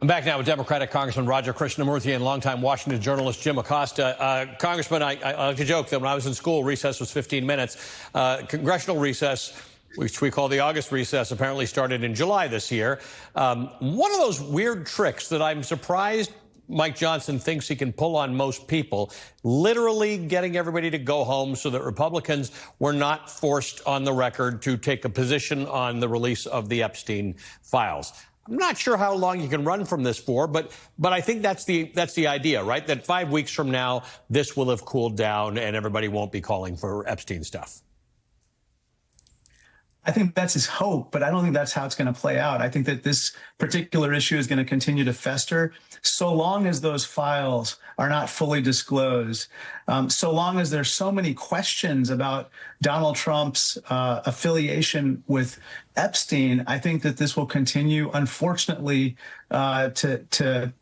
I'm back now with Democratic Congressman Roger Krishnamoorthi and longtime Washington journalist Jim Acosta. Congressman, I like to joke that when I was in school, recess was 15 minutes. Congressional recess, which we call the August recess, apparently started in July this year. One of those weird tricks that I'm surprised Mike Johnson thinks he can pull on most people, literally getting everybody to go home so that Republicans were not forced on the record to take a position on the release of the Epstein files. I'm not sure how long you can run from this for, but I think that's the idea, right? That 5 weeks from now, this will have cooled down and everybody won't be calling for Epstein stuff. I think that's his hope, but I don't think that's how it's going to play out. I think that this particular issue is going to continue to fester so long as those files are not fully disclosed, so long as there's so many questions about Donald Trump's affiliation with Epstein. I think that this will continue, unfortunately, to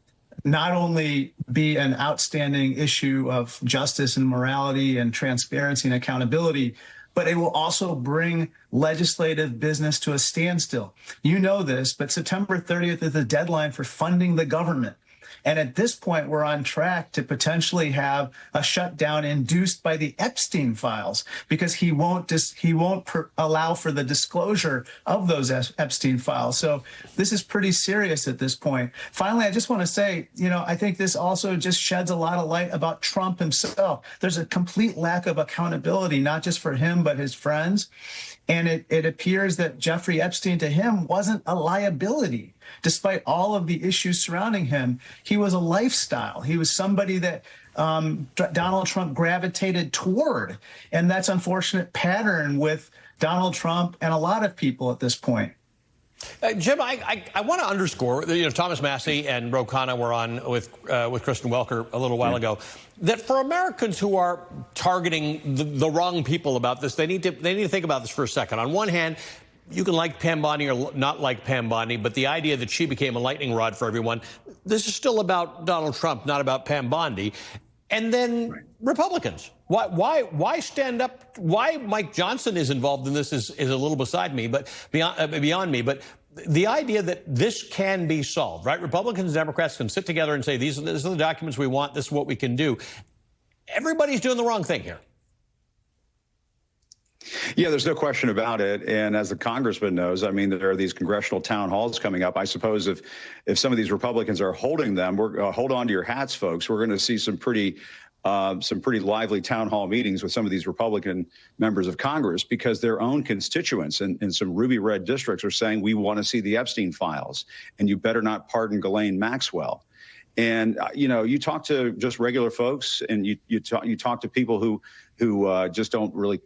not only be an outstanding issue of justice and morality and transparency and accountability, but it will also bring legislative business to a standstill. You know this, but September 30th is the deadline for funding the government. And at this point, we're on track to potentially have a shutdown induced by the Epstein files because he won't allow for the disclosure of those Epstein files. So this is pretty serious at this point. Finally, I just want to say, I think this also just sheds a lot of light about Trump himself. There's a complete lack of accountability, not just for him, but his friends. And it appears that Jeffrey Epstein to him wasn't a liability, despite all of the issues surrounding him. He was a lifestyle. He was somebody that Donald Trump gravitated toward. And that's an unfortunate pattern with Donald Trump and a lot of people at this point. Jim, I want to underscore, Thomas Massey and Ro Khanna were on with Kristen Welker a little while ago, that for Americans who are targeting the wrong people about this, they need to think about this for a second. On one hand, you can like Pam Bondi or not like Pam Bondi, but the idea that she became a lightning rod for everyone, this is still about Donald Trump, not about Pam Bondi. And then Republicans. Why stand up? Why Mike Johnson is involved in this is a little beside me, but beyond me. But the idea that this can be solved, right? Republicans and Democrats can sit together and say, these are the documents we want. This is what we can do. Everybody's doing the wrong thing here. Yeah, there's no question about it. And as the congressman knows, I mean, there are these congressional town halls coming up. I suppose if some of these Republicans are holding them, hold on to your hats, folks. We're going to see some pretty lively town hall meetings with some of these Republican members of Congress because their own constituents in some ruby red districts are saying, we want to see the Epstein files and you better not pardon Ghislaine Maxwell. And, you talk to just regular folks and you talk to people who just don't really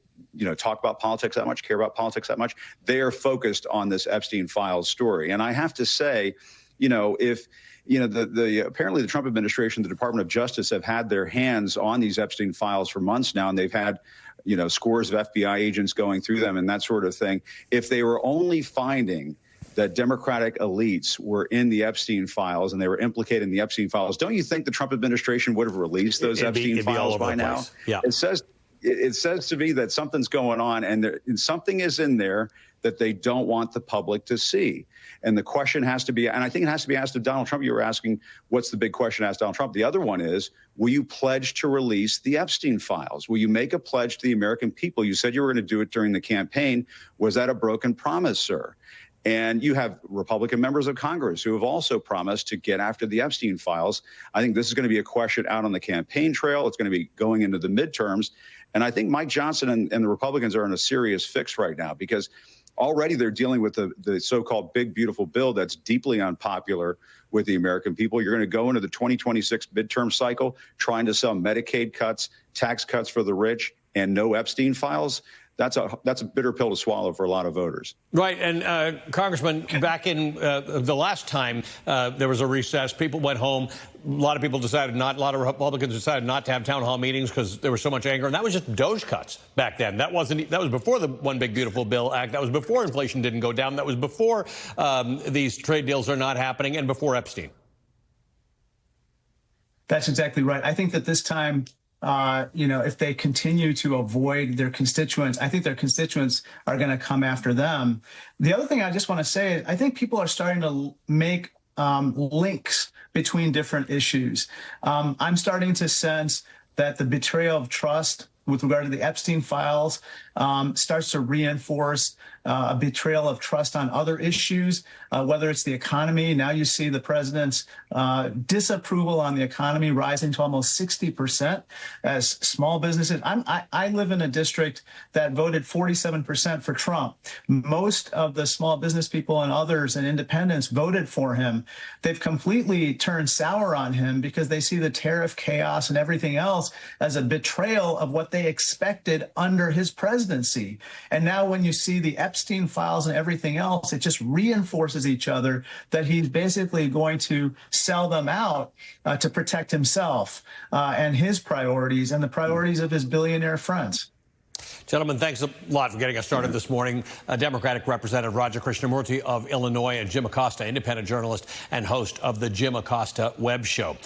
talk about politics that much, care about politics that much. They are focused on this Epstein files story. And I have to say, if apparently the Trump administration, the Department of Justice have had their hands on these Epstein files for months now, and they've had, scores of FBI agents going through them and that sort of thing. If they were only finding that Democratic elites were in the Epstein files and they were implicated in the Epstein files, don't you think the Trump administration would have released those Epstein files by now? Yeah. It says to me that something's going on and something is in there that they don't want the public to see. And the question has to be, and I think it has to be asked of Donald Trump. You were asking, what's the big question asked Donald Trump? The other one is, will you pledge to release the Epstein files? Will you make a pledge to the American people? You said you were going to do it during the campaign. Was that a broken promise, sir? And you have Republican members of Congress who have also promised to get after the Epstein files. I think this is going to be a question out on the campaign trail. It's going to be going into the midterms. And I think Mike Johnson and the Republicans are in a serious fix right now because already they're dealing with the so-called big, beautiful bill that's deeply unpopular with the American people. You're going to go into the 2026 midterm cycle trying to sell Medicaid cuts, tax cuts for the rich, and no Epstein files. That's a bitter pill to swallow for a lot of voters. Right. And Congressman, back in the last time there was a recess, people went home. A lot of Republicans decided not to have town hall meetings because there was so much anger. And that was just DOGE cuts back then. That was before the One Big Beautiful Bill Act. That was before inflation didn't go down. That was before these trade deals are not happening and before Epstein. That's exactly right. I think that this time, if they continue to avoid their constituents, I think their constituents are going to come after them. The other thing I just want to say is I think people are starting to make links between different issues. I'm starting to sense that the betrayal of trust with regard to the Epstein files starts to reinforce a betrayal of trust on other issues, whether it's the economy. Now you see the president's disapproval on the economy rising to almost 60% as small businesses. I live in a district that voted 47% for Trump. Most of the small business people and others and independents voted for him. They've completely turned sour on him because they see the tariff chaos and everything else as a betrayal of what they expected under his presidency. And now when you see the Epstein files and everything else, it just reinforces each other that he's basically going to sell them out to protect himself and his priorities and the priorities of his billionaire friends. Gentlemen, thanks a lot for getting us started this morning. Democratic Representative Roger Krishnamoorthi of Illinois and Jim Acosta, independent journalist and host of the Jim Acosta Web Show.